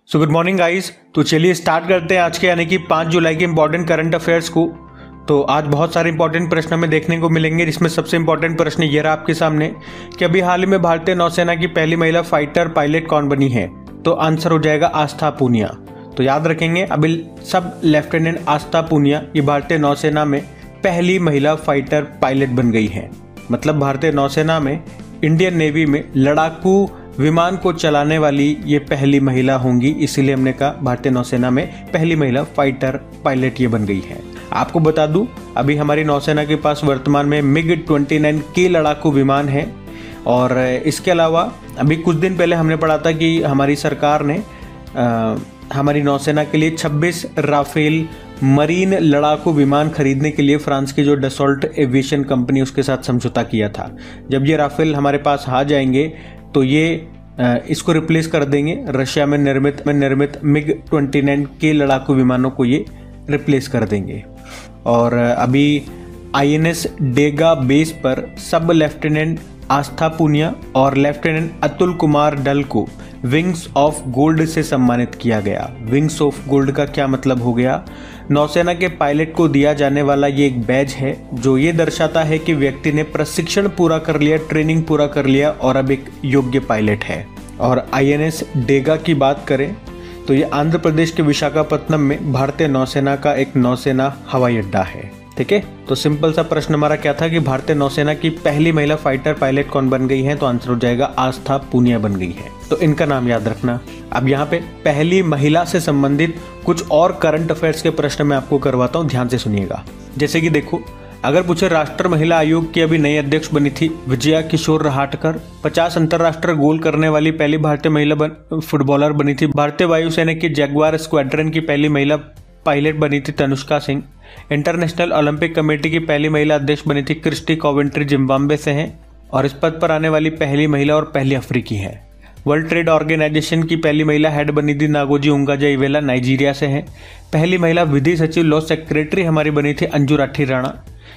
So good morning guys. तो चलिए start करते हैं आज के यानी कि 5 जुलाई के इंपॉर्टेंट करंट अफेयर्स को। तो आज बहुत सारे इंपॉर्टेंट प्रश्न हमें देखने को मिलेंगे, जिसमें सबसे इंपॉर्टेंट प्रश्न ये रहा आपके सामने कि अभी हाल ही में भारतीय नौसेना की पहली महिला फाइटर पायलट कौन बनी है। तो आंसर हो जाएगा आस्था पूनिया। तो याद रखेंगे अभी सब लेफ्टिनेंट आस्था पूनिया ये भारतीय नौसेना में पहली महिला फाइटर पायलट बन गई है। मतलब भारतीय नौसेना में इंडियन नेवी में लड़ाकू विमान को चलाने वाली ये पहली महिला होंगी, इसीलिए हमने कहा भारतीय नौसेना में पहली महिला फाइटर पायलट ये बन गई है। आपको बता दूं अभी हमारी नौसेना के पास वर्तमान में MiG-29 के लड़ाकू विमान है। और इसके अलावा अभी कुछ दिन पहले हमने पढ़ा था कि हमारी सरकार ने हमारी नौसेना के लिए 26 राफेल मरीन लड़ाकू विमान खरीदने के लिए फ्रांस की जो डसॉल्ट एविएशन कंपनी उसके साथ समझौता किया था। जब ये राफेल हमारे पास आ जाएंगे तो ये इसको रिप्लेस कर देंगे, रशिया में निर्मित MiG-29 के लड़ाकू विमानों को ये रिप्लेस कर देंगे। और अभी INS डेगा बेस पर सब लेफ्टिनेंट आस्था पूनिया और लेफ्टिनेंट अतुल कुमार डल को विंग्स ऑफ गोल्ड से सम्मानित किया गया। विंग्स ऑफ गोल्ड का क्या मतलब हो गया? नौसेना के पायलट को दिया जाने वाला ये एक बैज है जो ये दर्शाता है कि व्यक्ति ने प्रशिक्षण पूरा कर लिया, ट्रेनिंग पूरा कर लिया और अब एक योग्य पायलट है। और INS डेगा की बात करें तो ये आंध्र प्रदेश के विशाखापट्टनम में भारतीय नौसेना का एक नौसेना हवाई अड्डा है। ठीक है, तो सिंपल सा प्रश्न हमारा क्या था कि भारतीय नौसेना की पहली महिला फाइटर पायलट कौन बन गई है। तो आंसर हो जाएगा आस्था पूनिया बन गई है। तो इनका नाम याद रखना। अब यहाँ पे पहली महिला से संबंधित कुछ और करंट अफेयर्स के प्रश्न मैं आपको करवाता हूँ, ध्यान से सुनिएगा। जैसे कि देखो, अगर पूछे राष्ट्र महिला आयोग की अभी नई अध्यक्ष बनी थी विजया किशोर रहाटकर। 50 अंतरराष्ट्रीय गोल करने वाली पहली भारतीय महिला फुटबॉलर बनी थी। भारतीय वायुसेना की जगुआर स्क्वाड्रन की पहली महिला पायलट बनी थी Tanushka Singh. International Olympic committee की पहली महिला अध्यक्ष बनी थी क्रिस्टी कॉवेंट्री, जिम्बाब्वे से हैं और इस पद पर आने वाली पहली महिला और पहली अफ्रीकी है। वर्ल्ड ट्रेड ऑर्गेनाइजेशन की पहली महिला हेड बनी थी नागोजी उंगाजा-इवेला, नाइजीरिया से हैं। पहली महिला विधि सचिव लॉ सेक्रेटरी हमारी बनी थी Anju Rathi Rana.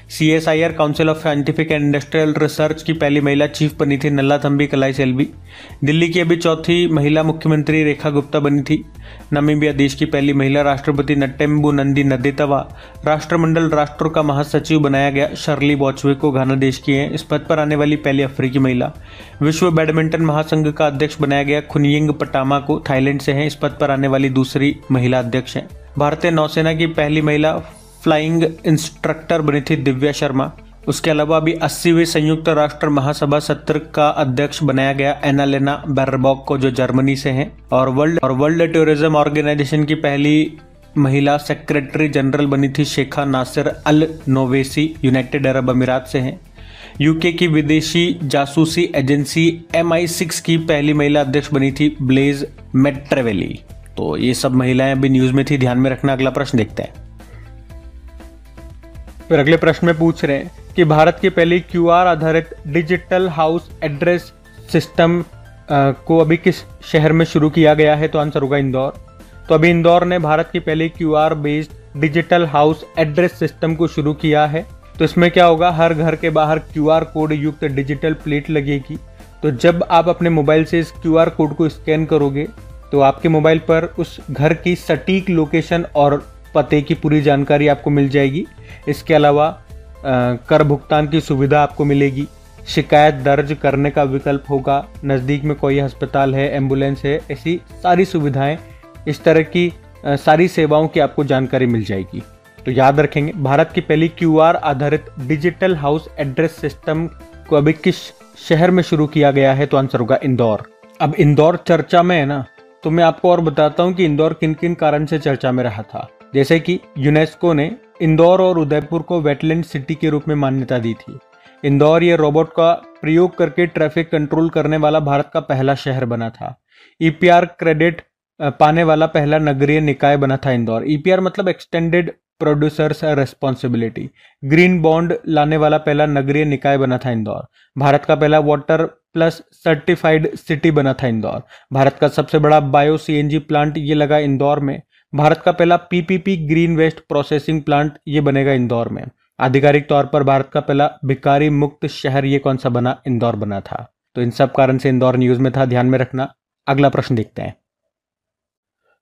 CSIR council of scientific and industrial research की पहली महिला चीफ बनी थी नल्लाथंबी कलाई सेल्वी। दिल्ली की अभी चौथी महिला मुख्यमंत्री रेखा गुप्ता बनी थी। नामीबिया देश की पहली महिला राष्ट्रपति नटेम्बू नंदी नदेतवा। राष्ट्रमंडल राष्ट्रों का महासचिव बनाया गया शर्ली बोचवे घाना देश की है, इस पद पर आने वाली पहली अफ्रीकी महिला। विश्व बैडमिंटन महासंघ का अध्यक्ष बनाया गया खुनयिंग पटामा को, थाईलैंड से हैं, इस पद पर आने वाली दूसरी महिला अध्यक्ष हैं। भारतीय नौसेना की पहली महिला फ्लाइंग इंस्ट्रक्टर बनी थी दिव्या शर्मा। उसके अलावा अभी 80वें संयुक्त राष्ट्र महासभा सत्र का अध्यक्ष बनाया गया एनालेना बेरबॉक को, जो जर्मनी से हैं। और वर्ल्ड टूरिज्म ऑर्गेनाइजेशन की पहली महिला सेक्रेटरी जनरल बनी थी शेखा नासिर अल नोवेसी, यूनाइटेड अरब अमीरात से हैं। UK की विदेशी जासूसी एजेंसी MI6 की पहली महिला अध्यक्ष बनी थी ब्लेज मेट्रेवेली। तो ये सब महिलाएं अभी न्यूज में थी, ध्यान में रखना। अगला प्रश्न देखते हैं। फिर अगले प्रश्न में पूछ रहे हैं कि भारत की पहली QR आधारित डिजिटल हाउस एड्रेस सिस्टम को अभी किस शहर में शुरू किया गया है। तो आंसर होगा इंदौर। तो अभी इंदौर ने भारत की पहली QR based digital house address system को शुरू किया है। तो इसमें क्या होगा, हर घर के बाहर QR कोड युक्त डिजिटल प्लेट लगेगी। तो जब आप अपने मोबाइल से इस QR कोड को स्कैन करोगे तो आपके मोबाइल पर उस घर की सटीक लोकेशन और पते की पूरी जानकारी आपको मिल जाएगी। इसके अलावा कर भुगतान की सुविधा आपको मिलेगी, शिकायत दर्ज करने का विकल्प होगा, नज़दीक में कोई अस्पताल है, एम्बुलेंस है, ऐसी सारी सुविधाएं, इस तरह की सारी सेवाओं की आपको जानकारी मिल जाएगी। तो याद रखेंगे भारत की पहली QR आधारित डिजिटल हाउस एड्रेस सिस्टम को अभी किस शहर में शुरू किया गया है। तो आंसर होगा इंदौर। अब इंदौर चर्चा में है ना, तो मैं आपको और बताता हूँ कि इंदौर किन किन कारण से चर्चा में रहा था। जैसे कि यूनेस्को ने इंदौर और उदयपुर को वेटलैंड सिटी के रूप में मान्यता दी थी। इंदौर ये रोबोट का प्रयोग करके ट्रैफिक कंट्रोल करने वाला भारत का पहला शहर बना था। EPR क्रेडिट पाने वाला पहला नगरीय निकाय बना था इंदौर। EPR मतलब extended producers responsibility. Green bond लाने वाला पहला नगरीय निकाय बना था इंदौर। भारत का पहला वाटर प्लस सर्टिफाइड सिटी बना था इंदौर। भारत का सबसे बड़ा बायो CNG प्लांट ये लगा इंदौर में। भारत का पहला PPP green waste processing plant ये बनेगा इंदौर में। आधिकारिक तौर पर भारत का पहला भिखारी मुक्त शहर ये कौन सा बना, इंदौर बना था। तो इन सब कारण से इंदौर न्यूज में था, ध्यान में रखना। अगला प्रश्न देखते हैं।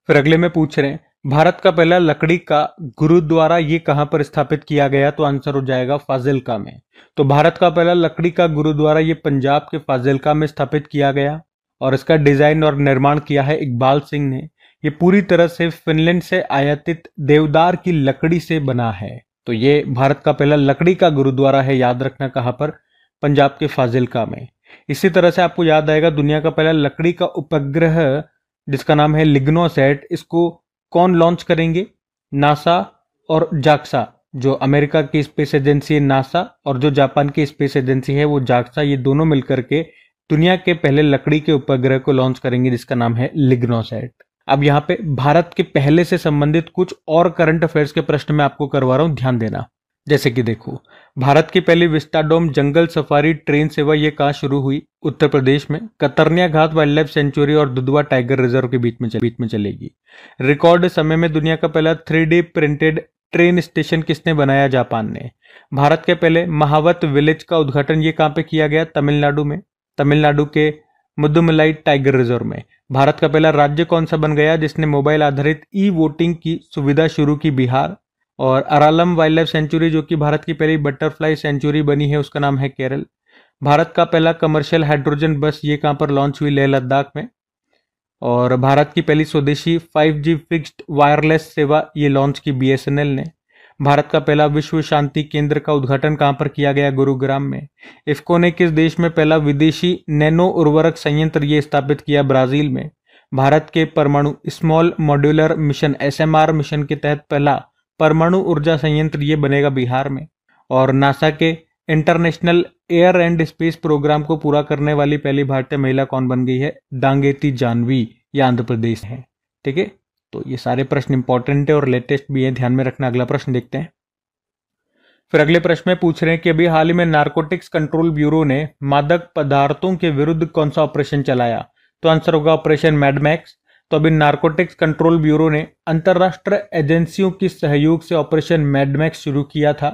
फिर अगले में पूछ रहे हैं भारत का पहला लकड़ी का गुरुद्वारा ये कहां पर स्थापित किया गया, तो आंसर हो जाएगा फाजिल्का में। तो भारत का पहला लकड़ी का गुरुद्वारा ये पंजाब के फाजिल्का में स्थापित किया गया और इसका डिजाइन और निर्माण किया है इकबाल सिंह ने। ये पूरी तरह से फिनलैंड से आयातित देवदार की लकड़ी से बना है। तो ये भारत का पहला लकड़ी का गुरुद्वारा है, याद रखना कहां पर, पंजाब के फाजिल्का में। इसी तरह से आपको याद आएगा दुनिया का पहला लकड़ी का उपग्रह जिसका नाम है लिग्नोसैट, इसको कौन लॉन्च करेंगे, नासा और जाक्सा। जो अमेरिका की स्पेस एजेंसी है नासा और जो जापान की स्पेस एजेंसी है वो जाक्सा, ये दोनों मिलकर के दुनिया के पहले लकड़ी के उपग्रह को लॉन्च करेंगे जिसका नाम है लिग्नोसैट। अब यहाँ पे भारत के पहले से संबंधित कुछ और करंट अफेयर्स के प्रश्न मैं आपको करवा रहा हूं, ध्यान देना। जैसे कि देखो, भारत की पहली विस्टाडोम जंगल सफारी ट्रेन सेवा ये कहाँ शुरू हुई, उत्तर प्रदेश में कतरनिया घाट वाइल्ड लाइफ सेंचुरी और दुधवा टाइगर रिजर्व के बीच में चलेगी। रिकॉर्ड समय में दुनिया का पहला 3D प्रिंटेड ट्रेन स्टेशन किसने बनाया, जापान ने। भारत के पहले महावत विलेज का उद्घाटन ये कहाँ पे किया गया, तमिलनाडु में, तमिलनाडु के मुदुमलाई टाइगर रिजर्व में। भारत का पहला राज्य कौन सा बन गया जिसने मोबाइल आधारित ई वोटिंग की सुविधा शुरू की, बिहार। और अरालम वाइल्ड लाइफ सेंचुरी जो कि भारत की पहली बटरफ्लाई सेंचुरी बनी है उसका नाम है केरल। भारत का पहला कमर्शियल हाइड्रोजन बस ये कहां पर लॉन्च हुई, लेह लद्दाख में। और भारत की पहली स्वदेशी 5G फिक्स्ड वायरलेस सेवा ये लॉन्च की BSNL ने। भारत का पहला विश्व शांति केंद्र का उद्घाटन कहां पर किया गया, गुरुग्राम में। इफ्को ने किस देश में पहला विदेशी नैनो उर्वरक संयंत्र ये स्थापित किया, ब्राजील में। भारत के परमाणु small modular mission SMR mission के तहत पहला परमाणु ऊर्जा संयंत्र ये बनेगा, बिहार में। और नासा के international air and space programme को पूरा करने वाली पहली भारतीय महिला कौन बन गई है, दांगेती जानवी, ये आंध्र प्रदेश है। ठीक है, तो ये सारे प्रश्न इंपॉर्टेंट है और लेटेस्ट भी है, ध्यान में रखना। अगला प्रश्न देखते हैं। फिर अगले प्रश्न में पूछ रहे हैं कि अभी हाल ही में नारकोटिक्स कंट्रोल ब्यूरो ने मादक पदार्थों के विरुद्ध कौन सा ऑपरेशन चलाया, तो आंसर होगा ऑपरेशन मैडमैक्स। तो अभी नारकोटिक्स कंट्रोल ब्यूरो ने अंतरराष्ट्रीय एजेंसियों के सहयोग से ऑपरेशन मैडमैक्स शुरू किया था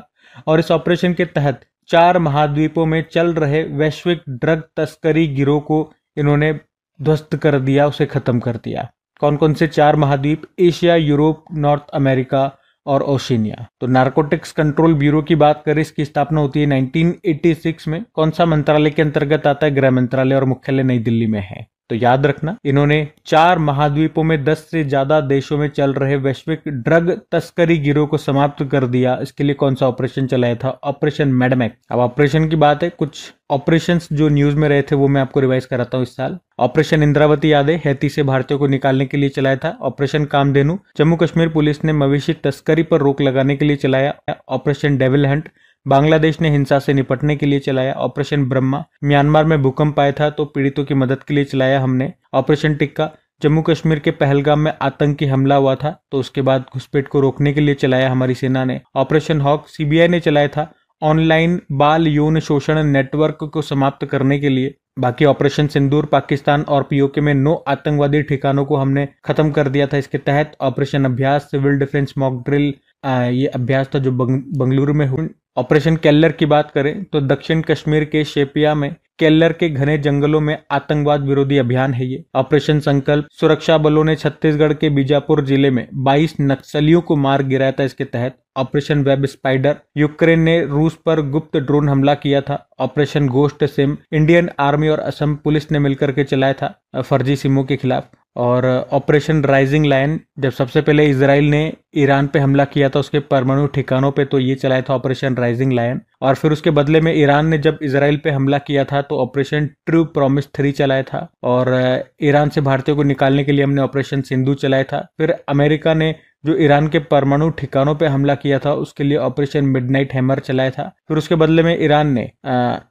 और इस ऑपरेशन के तहत 4 महाद्वीपों में चल रहे वैश्विक ड्रग तस्करी गिरोह को इन्होंने ध्वस्त कर दिया, उसे खत्म कर दिया। कौन कौन से 4 महाद्वीप, एशिया, यूरोप, नॉर्थ अमेरिका और ओशिनिया। तो नारकोटिक्स कंट्रोल ब्यूरो की बात करें, इसकी स्थापना होती है 1986 में। कौन सा मंत्रालय के अंतर्गत आता है, गृह मंत्रालय, और मुख्यालय नई दिल्ली में है। तो याद रखना, इन्होंने 4 महाद्वीपों में 10 से ज्यादा देशों में चल रहे वैश्विक ड्रग तस्करी गिरोह को समाप्त कर दिया। इसके लिए कौन सा ऑपरेशन चलाया था, ऑपरेशन मैडमैक्स। अब ऑपरेशन की बात है, कुछ ऑपरेशंस जो न्यूज में रहे थे वो मैं आपको रिवाइज कराता हूँ इस साल। ऑपरेशन इंद्रावती याद है, हैती से भारतीयों को निकालने के लिए चलाया था। ऑपरेशन कामधेनु, जम्मू कश्मीर पुलिस ने मवेशी तस्करी पर रोक लगाने के लिए चलाया। ऑपरेशन डेविल हंट, बांग्लादेश ने हिंसा से निपटने के लिए चलाया। ऑपरेशन ब्रह्मा, म्यांमार में भूकंप आया था तो पीड़ितों की मदद के लिए चलाया हमने। ऑपरेशन टिक्का, जम्मू कश्मीर के पहलगाम में आतंकी हमला हुआ था तो उसके बाद घुसपैठ को रोकने के लिए चलाया हमारी सेना ने। ऑपरेशन हॉक CBI ने चलाया था ऑनलाइन बाल यौन शोषण नेटवर्क को समाप्त करने के लिए। बाकी ऑपरेशन सिंदूर, पाकिस्तान और POK में 9 आतंकवादी ठिकानों को हमने खत्म कर दिया था। इसके तहत ऑपरेशन अभ्यास, सिविल डिफेंस मॉक ड्रिल, ये अभ्यास था जो बंगलुरु में हुआ। ऑपरेशन केल्लर की बात करें तो दक्षिण कश्मीर के शेपिया में केल्लर के घने जंगलों में आतंकवाद विरोधी अभियान है ये। ऑपरेशन संकल्प, सुरक्षा बलों ने छत्तीसगढ़ के बीजापुर जिले में 22 नक्सलियों को मार गिराया था। इसके तहत ऑपरेशन वेब स्पाइडर, यूक्रेन ने रूस पर गुप्त ड्रोन हमला किया था। Operation ghost SIM, Indian army और असम पुलिस ने मिलकर के चलाया था फर्जी सिमों के खिलाफ। और ऑपरेशन राइजिंग लायन, जब सबसे पहले इजराइल ने ईरान पे हमला किया था उसके परमाणु ठिकानों पे, तो ये चलाया था ऑपरेशन राइजिंग लायन। और फिर उसके बदले में ईरान ने जब इजराइल पे हमला किया था तो ऑपरेशन ट्रू प्रॉमिस 3 चलाया था। और ईरान से भारतीयों को निकालने के लिए हमने ऑपरेशन सिंधु चलाया था। फिर अमेरिका ने जो ईरान के परमाणु ठिकानों पे हमला किया था उसके लिए ऑपरेशन मिडनाइट हैमर चलाया था। फिर उसके बदले में ईरान ने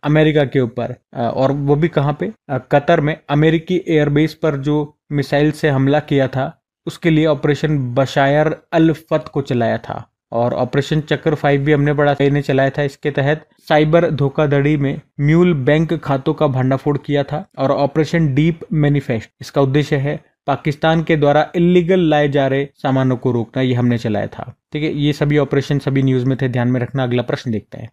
अमेरिका के ऊपर, और वो भी कहाँ पे, कतर में अमेरिकी एयरबेस पर जो मिसाइल से हमला किया था उसके लिए ऑपरेशन बशायर अल फत को चलाया था। और ऑपरेशन चक्र 5 भी हमने बड़ा ने चलाया था। इसके तहत साइबर धोखाधड़ी में म्यूल बैंक खातों का भंडाफोड़ किया था। और ऑपरेशन डीप मैनिफेस्ट, इसका उद्देश्य है पाकिस्तान के द्वारा इलीगल लाए जा रहे सामानों को रोकना, ये हमने चलाया था। ठीक है, ये सभी ऑपरेशन सभी न्यूज में थे, ध्यान में रखना। अगला प्रश्न देखते हैं।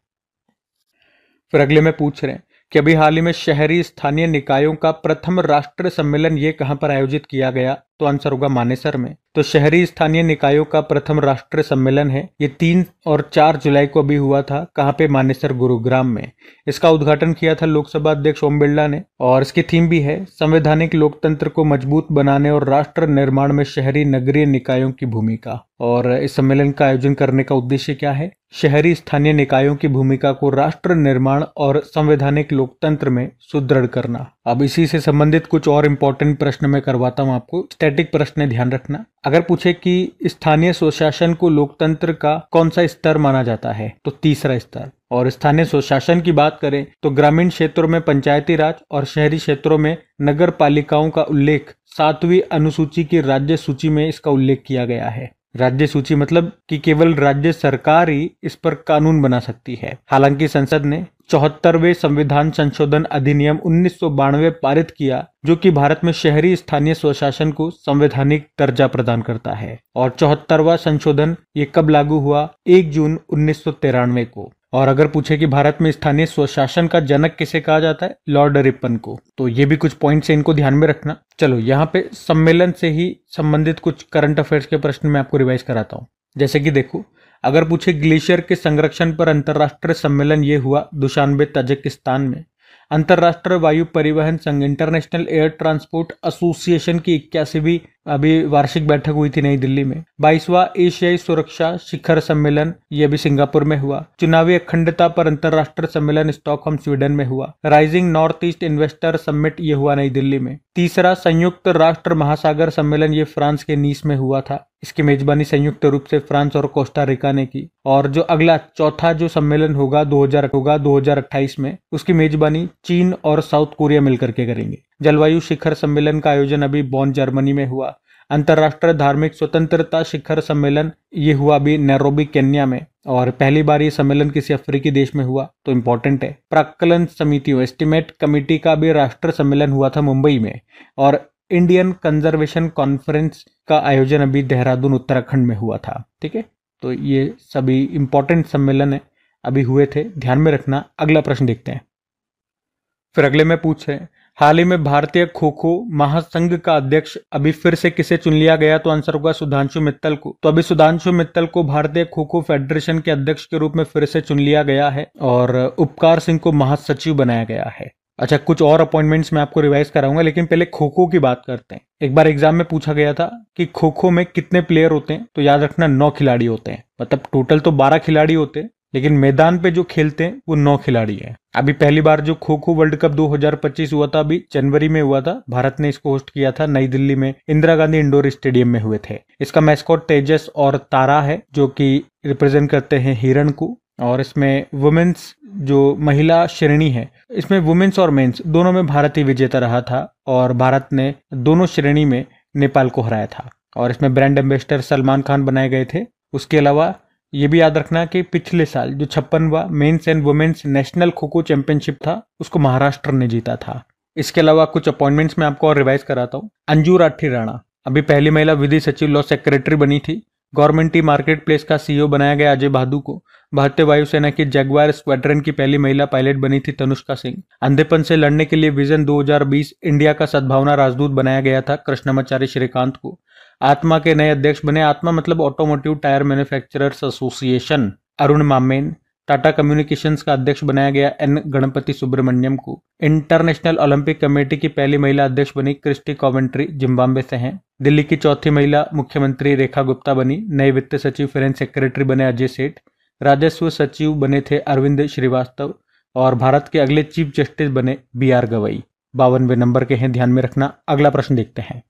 फिर अगले में पूछ रहे हैं कि अभी हाल ही में शहरी स्थानीय निकायों का प्रथम राष्ट्रीय सम्मेलन ये कहां पर आयोजित किया गया, तो आंसर होगा मानेसर में। तो शहरी स्थानीय निकायों का प्रथम राष्ट्रीय सम्मेलन है, ये 3 और 4 जुलाई को अभी हुआ था। कहाँ पे? मानेसर, गुरुग्राम में। इसका उद्घाटन किया था लोकसभा अध्यक्ष ओम बिरला ने, और इसकी थीम भी है संवैधानिक लोकतंत्र को मजबूत बनाने और राष्ट्र निर्माण में शहरी नगरीय निकायों की भूमिका। और इस सम्मेलन का आयोजन करने का उद्देश्य क्या है? शहरी स्थानीय निकायों की भूमिका को राष्ट्र निर्माण और संवैधानिक लोकतंत्र में सुदृढ़ करना। अब इसी से संबंधित कुछ और इम्पोर्टेंट प्रश्न मैं करवाता हूं आपको। स्टैटिक प्रश्न है, ध्यान रखना। अगर पूछे कि स्थानीय स्वशासन को लोकतंत्र का कौन सा स्तर माना जाता है, तो तीसरा स्तर। और स्थानीय स्वशासन की बात करें तो ग्रामीण क्षेत्रों में पंचायती राज और शहरी क्षेत्रों में नगर पालिकाओं का उल्लेख 7वीं अनुसूची की राज्य सूची में इसका उल्लेख किया गया है। राज्य सूची मतलब कि केवल राज्य सरकार ही इस पर कानून बना सकती है। हालांकि संसद ने 74वें संविधान संशोधन अधिनियम 1992 पारित किया, जो कि भारत में शहरी स्थानीय स्वशासन को संवैधानिक दर्जा प्रदान करता है। और 74वां संशोधन ये कब लागू हुआ? 1 जून 1993 को। और अगर पूछे कि भारत में स्थानीय स्वशासन का जनक किसे कहा जाता है? लॉर्ड रिपन को। तो ये भी कुछ पॉइंट्स है, इनको ध्यान में रखना। चलो यहाँ पे सम्मेलन से ही संबंधित कुछ करंट अफेयर्स के प्रश्न मैं आपको रिवाइज कराता हूँ। जैसे कि देखो, अगर पूछे ग्लेशियर के संरक्षण पर अंतरराष्ट्रीय सम्मेलन ये हुआ दुशानबे, ताजिकिस्तान में। अंतरराष्ट्रीय वायु परिवहन संघ इंटरनेशनल एयर ट्रांसपोर्ट एसोसिएशन की 81वीं अभी वार्षिक बैठक हुई थी नई दिल्ली में। 22वां एशियाई सुरक्षा शिखर सम्मेलन ये अभी सिंगापुर में हुआ। चुनावी अखंडता पर अंतरराष्ट्रीय सम्मेलन स्टॉकहोम, स्वीडन में हुआ। Rising north east investor summit ये हुआ नई दिल्ली में। तीसरा संयुक्त राष्ट्र महासागर सम्मेलन ये फ्रांस के नीस में हुआ था। इसकी मेजबानी संयुक्त रूप से फ्रांस और कोस्टा रिका ने की। और जो अगला चौथा जो सम्मेलन होगा 2028 में, उसकी मेजबानी चीन और साउथ कोरिया मिलकर के करेंगे। जलवायु शिखर सम्मेलन का आयोजन अभी बॉन, जर्मनी में हुआ। अंतरराष्ट्रीय धार्मिक स्वतंत्रता शिखर सम्मेलन ये हुआ अभी नैरोबी, केन्या में। और पहली बार ये सम्मेलन किसी अफ्रीकी देश में हुआ, तो इम्पोर्टेंट है। प्राक्कलन समितियों एस्टिमेट कमेटी का भी राष्ट्रीय सम्मेलन हुआ था मुंबई में। और इंडियन कंजर्वेशन कॉन्फ्रेंस का आयोजन अभी देहरादून, उत्तराखंड में हुआ था। ठीक है, तो ये सभी इंपॉर्टेंट सम्मेलन है, अभी हुए थे, ध्यान में रखना। अगला प्रश्न देखते हैं। फिर अगले में पूछ रहे हैं, हाल ही में भारतीय खो खो महासंघ का अध्यक्ष अभी फिर से किसे चुन लिया गया? तो आंसर होगा सुधांशु मित्तल को। तो अभी सुधांशु मित्तल को भारतीय खो खो फेडरेशन के अध्यक्ष के रूप में फिर से चुन लिया गया है और उपकार सिंह को महासचिव बनाया गया है। अच्छा, कुछ और अपॉइंटमेंट्स मैं आपको रिवाइज कराऊंगा, लेकिन पहले खो खो की बात करते हैं। एक बार एग्जाम में पूछा गया था कि खो खो में कितने प्लेयर होते हैं, तो याद रखना 9 खिलाड़ी होते हैं। मतलब टोटल तो 12 खिलाड़ी होते हैं, लेकिन मैदान पे जो खेलते हैं वो 9 खिलाड़ी हैं। अभी पहली बार जो खो खो वर्ल्ड कप 2025 हुआ था, अभी जनवरी में हुआ था। भारत ने इसको होस्ट किया था नई दिल्ली में इंदिरा गांधी इंडोर स्टेडियम में हुए थे। इसका मैस्कॉट तेजस और तारा है, जो कि रिप्रेजेंट करते हैं हिरण को। और इसमें वुमेन्स जो महिला श्रेणी है, इसमें वुमेन्स और मेंस दोनों में भारत ही विजेता रहा था और भारत ने दोनों श्रेणी में नेपाल को हराया था। और इसमें ब्रांड एम्बेसडर सलमान खान बनाए गए थे। उसके अलावा ये भी याद रखना कि पिछले साल जो 56वां mains and women's national kho kho championship था, उसको महाराष्ट्र ने जीता था। इसके अलावा कुछ अपॉइंटमेंट्स मैं आपको और रिवाइज कराता हूँ। अंजू राठी राणा अभी पहली महिला विधि सचिव लॉ सेक्रेटरी बनी थी। गवर्नमेंट ई मार्केट प्लेस का सीईओ बनाया गया अजय बहादुर को। भारतीय वायुसेना की जगुआर स्क्वाड्रन की पहली महिला पायलट बनी थी तनुष्का सिंह। अंधेपन से लड़ने के लिए विजन 2020 इंडिया का सद्भावना राजदूत बनाया गया था कृष्णमाचारी श्रीकांत को। आत्मा के नए अध्यक्ष बने, आत्मा मतलब automotive tyre manufacturers association, Arun Mammen. Tata communications का अध्यक्ष बनाया गया एन गणपति सुब्रमण्यम को। इंटरनेशनल ओलंपिक कमेटी की पहली महिला अध्यक्ष बनी क्रिस्टी कॉवेंट्री, जिम्बाब्वे से हैं। दिल्ली की चौथी महिला मुख्यमंत्री रेखा गुप्ता बनी। नए वित्त सचिव फाइनेंस सेक्रेटरी बने अजय सेठ। राजस्व सचिव बने थे अरविंद श्रीवास्तव। और भारत के अगले चीफ जस्टिस बने BR गवई। 52वें नंबर के हैं, ध्यान में रखना। अगला प्रश्न देखते हैं।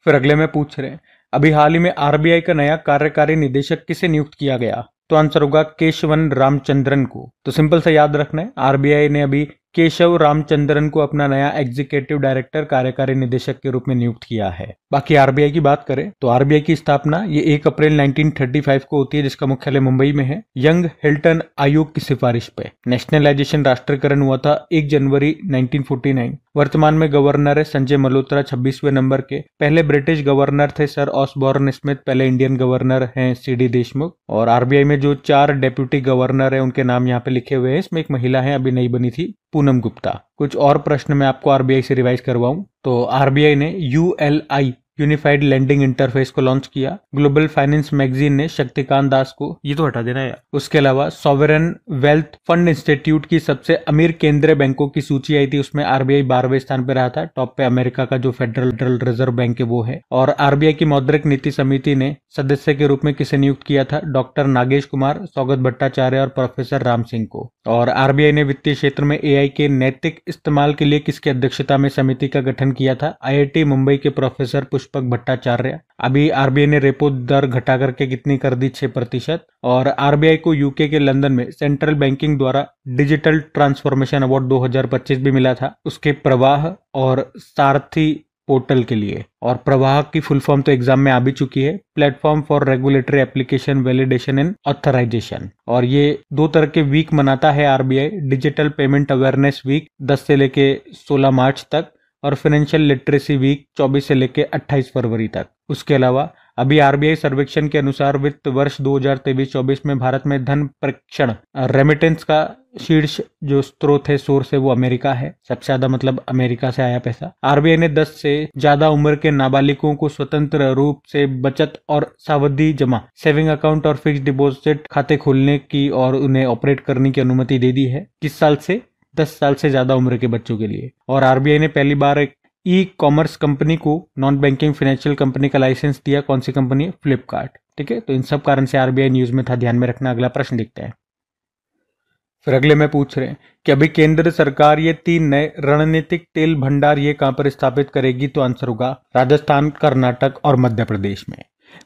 फिर अगले में पूछ रहे हैं, अभी हाल ही में RBI का नया कार्यकारी निदेशक किसे नियुक्त किया गया? तो आंसर होगा केशवन रामचंद्रन को। तो सिंपल से याद रखना है, RBI ने अभी केशव रामचंद्रन को अपना नया एग्जीक्यूटिव डायरेक्टर, कार्यकारी निदेशक के रूप में नियुक्त किया है। बाकी RBI की बात करें तो RBI की स्थापना ये 1 अप्रैल 1935 को होती है, जिसका मुख्यालय मुंबई में है। यंग हिल्टन आयोग की सिफारिश पे। नेशनलाइजेशन, राष्ट्रीयकरण हुआ था 1 जनवरी 1949। वर्तमान में गवर्नर है संजय मल्होत्रा, 26वें नंबर के। पहले ब्रिटिश गवर्नर थे सर ऑसबॉर्न स्मिथ, पहले इंडियन गवर्नर हैं CD देशमुख। और RBI में जो 4 डेप्यूटी गवर्नर है उनके नाम यहाँ पे लिखे हुए हैं। इसमें एक महिला है, अभी नई बनी थी, पूनम गुप्ता। कुछ और प्रश्न मैं आपको आरबीआई से रिवाइज करवाऊं तो आरबीआई ने यूएलआई यूनिफाइड लैंडिंग इंटरफेस को लॉन्च किया। ग्लोबल फाइनेंस मैगजीन ने शक्तिकांत दास को, ये तो हटा देना यार। उसके अलावा सॉवरेन वेल्थ फंड इंस्टीट्यूट की सबसे अमीर केंद्रीय बैंकों की सूची आई थी, उसमें आरबीआई 12वें स्थान पर रहा था। टॉप पे अमेरिका का जो फेडरल रिजर्व बैंक है वो है। और आरबीआई की मौद्रिक नीति समिति ने सदस्य के रूप में किसे नियुक्त किया था? डॉक्टर नागेश कुमार, सौगत भट्टाचार्य और प्रोफेसर राम सिंह को। और आरबीआई ने वित्तीय क्षेत्र में एआई के नैतिक इस्तेमाल के लिए किसकी अध्यक्षता में समिति का गठन किया था? आईआईटी मुंबई के प्रोफेसर पुष्पक भट्टाचार्य। अभी आरबीआई ने रेपो दर घटा करके कितनी कर दी? 6%। और आरबीआई को यूके के लंदन में सेंट्रल बैंकिंग द्वारा डिजिटल ट्रांसफॉर्मेशन अवार्ड 2025 भी मिला था, उसके प्रवाह और सारथी पोर्टल के लिए। और प्रवाह की फुल फॉर्म तो एग्जाम में आ भी चुकी है, platform for regulatory application validation and authorisation. और ये 2 तरह के वीक मनाता है RBI, digital payment awareness week 10 से लेके 16 मार्च तक, और फाइनेंशियल लिटरेसी वीक 24 से लेके 28 फरवरी तक। उसके अलावा अभी आरबीआई सर्वेक्षण के अनुसार वित्त वर्ष 2023-24 में भारत में धन प्रेषण रेमिटेंस का शीर्ष जो स्रोत है, सोर्स है, वो अमेरिका है। सबसे ज्यादा मतलब अमेरिका से आया पैसा। आरबीआई ने 10 से ज्यादा उम्र के नाबालिगों को स्वतंत्र रूप से बचत और सावधि जमा सेविंग अकाउंट और फिक्स डिपॉजिट खाते खोलने की और उन्हें ऑपरेट करने की अनुमति दे दी है। किस साल से? 10 साल से ज्यादा उम्र के बच्चों के लिए। और आरबीआई ने पहली बार एक ई कॉमर्स कंपनी को नॉन बैंकिंग फाइनेंशियल कंपनी का लाइसेंस दिया। कौन सी कंपनी है? फ्लिपकार्ट। ठीक है, तो इन सब कारण से आरबीआई न्यूज में था, ध्यान में रखना। अगला प्रश्न देखते हैं। फिर अगले में पूछ रहे हैं कि अभी केंद्र सरकार ये 3 नए रणनीतिक तेल भंडार ये कहां पर स्थापित करेगी? तो आंसर होगा राजस्थान, कर्नाटक और मध्य प्रदेश में।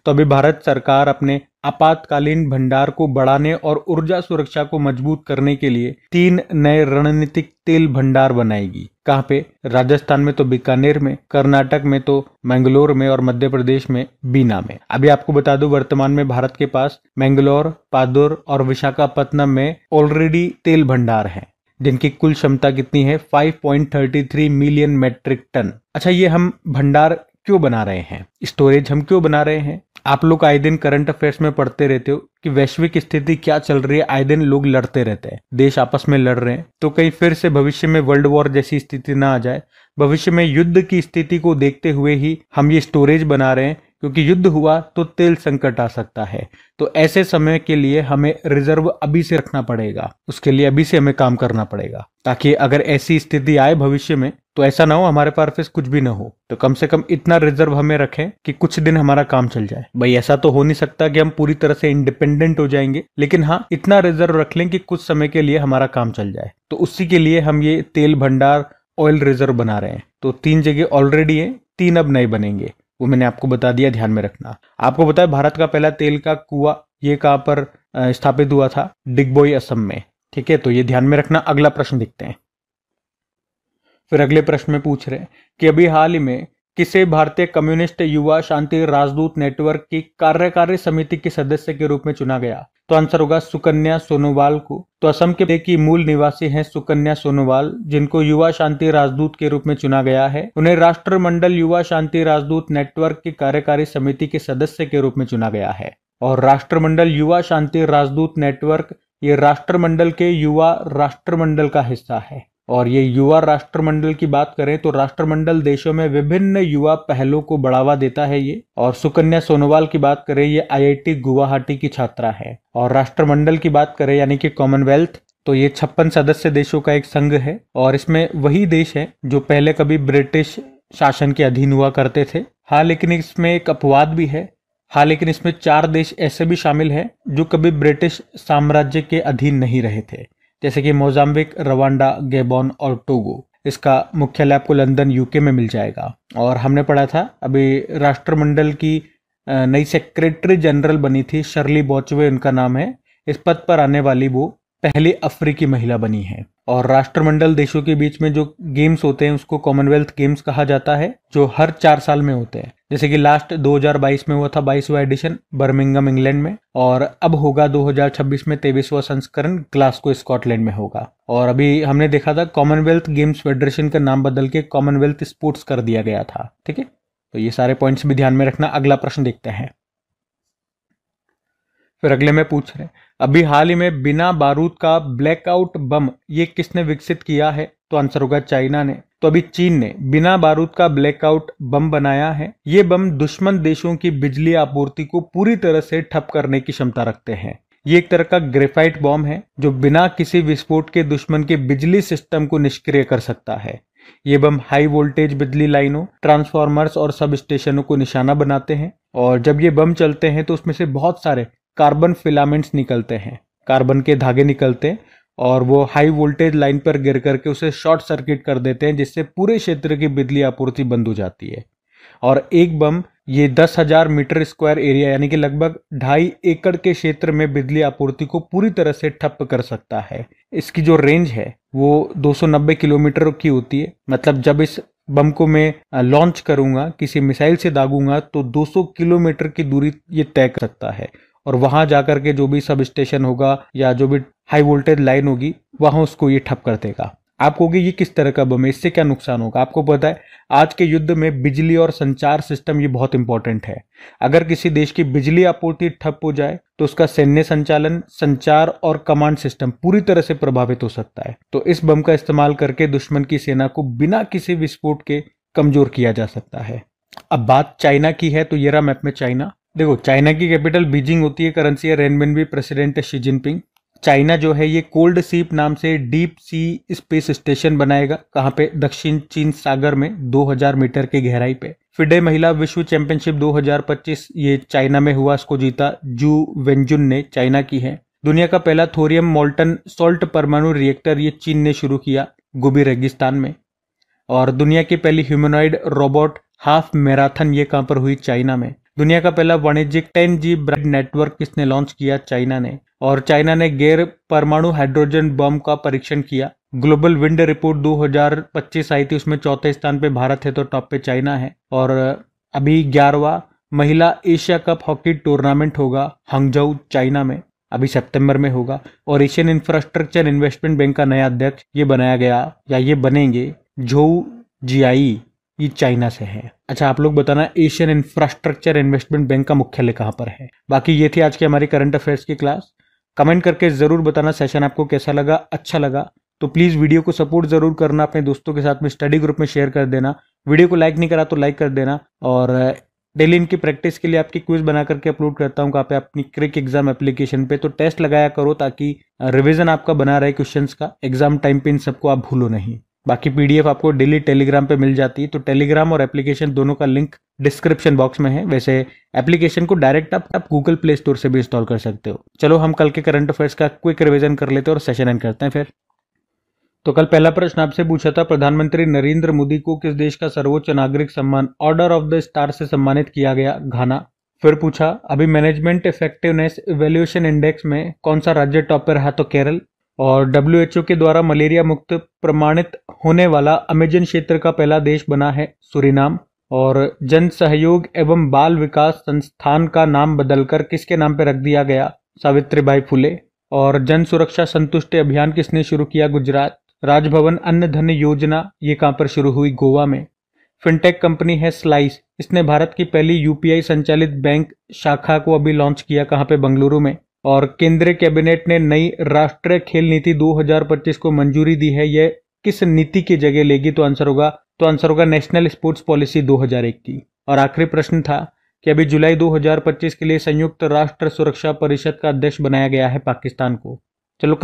तो अभी भारत सरकार अपने आपातकालीन भंडार को बढ़ाने और ऊर्जा सुरक्षा को मजबूत करने के लिए 3 नए रणनीतिक तेल भंडार बनाएगी। कहाँ पे? राजस्थान में तो बीकानेर में, कर्नाटक में तो मैंगलोर में और मध्य प्रदेश में बीना में। अभी आपको बता दूं, वर्तमान में भारत के पास मैंगलोर, पादुर और विशाखापत्तनम में ऑलरेडी तेल भंडार हैं, जिनकी कुल क्षमता कितनी है? 5.33 मिलियन मेट्रिक टन। अच्छा, ये हम भंडार क्यों बना रहे हैं? स्टोरेज हम क्यों बना रहे हैं? आप लोग आए दिन करंट अफेयर्स में पढ़ते रहते हो कि वैश्विक स्थिति क्या चल रही है। आए दिन लोग लड़ते रहते हैं, देश आपस में लड़ रहे हैं, तो कहीं फिर से भविष्य में वर्ल्ड वॉर जैसी स्थिति ना आ जाए। भविष्य में युद्ध की स्थिति को देखते हुए ही हम ये स्टोरेज बना रहे हैं, क्योंकि युद्ध हुआ तो तेल संकट आ सकता है। तो ऐसे समय के लिए हमें रिजर्व अभी से रखना पड़ेगा, उसके लिए अभी से हमें काम करना पड़ेगा, ताकि अगर ऐसी स्थिति आए भविष्य में तो ऐसा ना हो हमारे पास कुछ भी ना हो। तो कम से कम इतना रिजर्व हमें रखें कि कुछ दिन हमारा काम चल जाए। भाई ऐसा तो हो नहीं सकता कि हम पूरी तरह से इंडिपेंडेंट हो जाएंगे, लेकिन हाँ, इतना रिजर्व रख लें कि कुछ समय के लिए हमारा काम चल जाए। तो उसी के लिए हम ये तेल भंडार ऑयल रिजर्व बना रहे हैं। तो 3 जगह ऑलरेडी है, 3 अब नए बनेंगे, वो मैंने आपको बता दिया, ध्यान में रखना। आपको बताया भारत का पहला तेल का कुआं ये कहां पर स्थापित हुआ था? डिगबोई, असम में। ठीक है, तो ये ध्यान में रखना। अगला प्रश्न देखते हैं। फिर अगले प्रश्न में पूछ रहे हैं कि अभी हाल ही में किसे भारतीय कम्युनिस्ट युवा शांति राजदूत नेटवर्क की कार्यकारी समिति के सदस्य के रूप में चुना गया? तो आंसर होगा सुकन्या सोनोवाल को। तो असम के की मूल निवासी हैं सुकन्या सोनोवाल, जिनको युवा शांति राजदूत के रूप में चुना गया है। उन्हें राष्ट्रमंडल युवा शांति राजदूत नेटवर्क की कार्यकारी समिति के सदस्य के रूप में चुना गया है। और राष्ट्रमंडल युवा शांति राजदूत नेटवर्क ये राष्ट्रमंडल के युवा राष्ट्रमंडल का हिस्सा है। और ये युवा राष्ट्रमंडल की बात करें तो राष्ट्रमंडल देशों में विभिन्न युवा पहलों को बढ़ावा देता है ये। और सुकन्या सोनोवाल की बात करें, ये आईआईटी गुवाहाटी की छात्रा है। और राष्ट्रमंडल की बात करें यानी कि कॉमनवेल्थ, तो ये 56 सदस्य देशों का एक संघ है। और इसमें वही देश है जो पहले कभी ब्रिटिश शासन के अधीन हुआ करते थे। हाँ, लेकिन इसमें एक अपवाद भी है। हाँ, लेकिन इसमें 4 देश ऐसे भी शामिल हैं जो कभी ब्रिटिश साम्राज्य के अधीन नहीं रहे थे, जैसे कि मोजाम्बिक, रवांडा, गैबोन और टोगो। इसका मुख्यालय आपको लंदन यूके में मिल जाएगा। और हमने पढ़ा था अभी राष्ट्रमंडल की नई सेक्रेटरी जनरल बनी थी, शर्ली बॉचवे उनका नाम है। इस पद पर आने वाली वो पहली अफ्रीकी महिला बनी है। और राष्ट्रमंडल देशों के बीच में जो गेम्स होते हैं उसको कॉमनवेल्थ गेम्स कहा जाता है, जो हर 4 साल में होते हैं। जैसे कि लास्ट 2022 में हुआ था 22वां एडिशन बर्मिंघम इंग्लैंड में, और अब होगा 2026 में 23वां संस्करण ग्लासगो स्कॉटलैंड में होगा। और अभी हमने देखा था कॉमनवेल्थ गेम्स फेडरेशन का नाम बदल के कॉमनवेल्थ स्पोर्ट्स कर दिया गया था। ठीक है, तो ये सारे पॉइंट्स भी ध्यान में रखना। अगला प्रश्न देखते हैं। फिर अगले में पूछ रहे हैं अभी हाल ही में बिना बारूद का ब्लैकआउट बम ये किसने विकसित किया है? तो आंसर होगा चाइना ने। तो अभी चीन ने बिना बारूद का ब्लैकआउट बम बनाया है। ये बम दुश्मन देशों की बिजली आपूर्ति को पूरी तरह से ठप करने की क्षमता रखते हैं। ये एक तरह का ग्रेफाइट बॉम्ब है जो बिना किसी विस्फोट के दुश्मन के बिजली सिस्टम को निष्क्रिय कर सकता है। ये बम हाई वोल्टेज बिजली लाइनों, ट्रांसफार्मर्स और सब स्टेशनों को निशाना बनाते हैं और जब ये बम चलते हैं तो उसमें से बहुत सारे कार्बन फिलामेंट्स निकलते हैं, कार्बन के धागे निकलते हैं और वो हाई वोल्टेज लाइन पर गिर करके उसे शॉर्ट सर्किट कर देते हैं, जिससे पूरे क्षेत्र की बिजली आपूर्ति बंद हो जाती है। और एक बम ये 10,000 मीटर स्क्वायर एरिया यानी कि लगभग 2.5 एकड़ के क्षेत्र में बिजली आपूर्ति को पूरी तरह से ठप कर सकता है। इसकी जो रेंज है वो 290 किलोमीटर की होती है। मतलब जब इस बम को मैं लॉन्च करूंगा, किसी मिसाइल से दागूंगा तो 200 किलोमीटर की दूरी ये तय कर सकता है और वहां जाकर के जो भी सब स्टेशन होगा या जो भी हाई वोल्टेज लाइन होगी वहां उसको ये ठप कर देगा। आप कहोगे ये किस तरह का बम है, इससे क्या नुकसान होगा? आपको पता है आज के युद्ध में बिजली और संचार सिस्टम ये बहुत इंपॉर्टेंट है। अगर किसी देश की बिजली आपूर्ति ठप हो जाए तो उसका सैन्य संचालन, संचार और कमांड सिस्टम पूरी तरह से प्रभावित हो सकता है। तो इस बम का इस्तेमाल करके दुश्मन की सेना को बिना किसी विस्फोट के कमजोर किया जा सकता है। अब बात चाइना की है तो ये रहा मैप में चाइना। देखो चाइना की कैपिटल बीजिंग होती है, करेंसी है रेनमिनबी, प्रेसिडेंट है शी जिनपिंग। चाइना जो है ये कोल्ड सीप नाम से डीप सी स्पेस स्टेशन बनाएगा। कहाँ पे? दक्षिण चीन सागर में 2000 मीटर की गहराई पे। फिडे महिला विश्व चैंपियनशिप 2025 ये चाइना में हुआ, इसको जीता जू वेंजुन ने, चाइना की है। दुनिया का पहला थोरियम मोल्टन सॉल्ट परमाणु रिएक्टर ये चीन ने शुरू किया गोबी रेगिस्तान में। और दुनिया की पहली ह्यूमनॉइड रोबोट हाफ मैराथन ये कहां पर हुई? चाइना में। दुनिया का पहला वाणिज्यिक 10G ब्रॉड नेटवर्क किसने लॉन्च किया? चाइना ने। और चाइना ने गैर परमाणु हाइड्रोजन बम का परीक्षण किया। ग्लोबल विंड रिपोर्ट 2025 आई थी, उसमें चौथे स्थान पे भारत है तो टॉप पे चाइना है। और अभी 11वां महिला एशिया कप हॉकी टूर्नामेंट होगा हंगझोउ चाइना में, अभी सितंबर में होगा। और एशियन इंफ्रास्ट्रक्चर इन्वेस्टमेंट बैंक का नया अध्यक्ष ये बनाया गया या ये बनेंगे झोउ जियाई, ये चाइना से है। अच्छा आप लोग बताना एशियन इंफ्रास्ट्रक्चर इन्वेस्टमेंट बैंक का मुख्यालय कहां पर है? बाकी ये थी आज की हमारी करंट अफेयर्स की क्लास। कमेंट करके जरूर बताना सेशन आपको कैसा लगा, अच्छा लगा तो प्लीज वीडियो को सपोर्ट जरूर करना, अपने दोस्तों के साथ में स्टडी ग्रुप में शेयर कर देना। वीडियो को लाइक नहीं करा तो लाइक कर देना। और डेली इनकी प्रैक्टिस के लिए आपकी क्विज बना करके अपलोड करता हूँ कहाँ पे? अपनी क्रिक एग्जाम एप्लीकेशन पे। तो टेस्ट लगाया करो ताकि रिवीजन आपका बना रहे क्वेश्चंस का, एग्जाम टाइम पे इन सबको आप भूलो नहीं। बाकी पीडीएफ आपको डेली टेलीग्राम पे मिल जाती है, तो टेलीग्राम और एप्लीकेशन दोनों का लिंक डिस्क्रिप्शन बॉक्स में है। वैसे एप्लीकेशन को डायरेक्ट आप गूगल प्ले स्टोर से भी इंस्टॉल कर सकते हो। चलो हम कल के करंट अफेयर्स का क्विक रिवीजन कर लेते हैं और सेशन एंड करते हैं फिर। तो कल पहला प्रश्न आपसे पूछा था प्रधानमंत्री नरेंद्र मोदी को किस देश का सर्वोच्च नागरिक सम्मान ऑर्डर ऑफ द स्टार से सम्मानित किया गया? घाना। फिर पूछा अभी मैनेजमेंट इफेक्टिवनेस इवेल्युएशन इंडेक्स में कौन सा राज्य टॉप पर रहा? तो केरल। और WHO के द्वारा मलेरिया मुक्त प्रमाणित होने वाला अमेजन क्षेत्र का पहला देश बना है सूरीनाम। और जन सहयोग एवं बाल विकास संस्थान का नाम बदलकर किसके नाम पर रख दिया गया? सावित्रीबाई फुले। और जन सुरक्षा संतुष्टि अभियान किसने शुरू किया? गुजरात। राजभवन अन्न धन योजना ये कहां पर शुरू हुई? गोवा में। फिनटेक कंपनी है स्लाइस, इसने भारत की पहली UPI संचालित बैंक शाखा को अभी लॉन्च किया, कहां पे? बेंगलुरु में। और केंद्रीय कैबिनेट ने नई राष्ट्रीय खेल नीति 2025 को मंजूरी दी है, यह किस नीति की जगह लेगी? तो आंसर होगा नेशनल स्पोर्ट्स पॉलिसी 2001 की। और आखिरी प्रश्न था कि अभी जुलाई 2025 के लिए संयुक्त राष्ट्र सुरक्षा परिषद का अध्यक्ष बनाया गया है पाकिस्तान को। चलो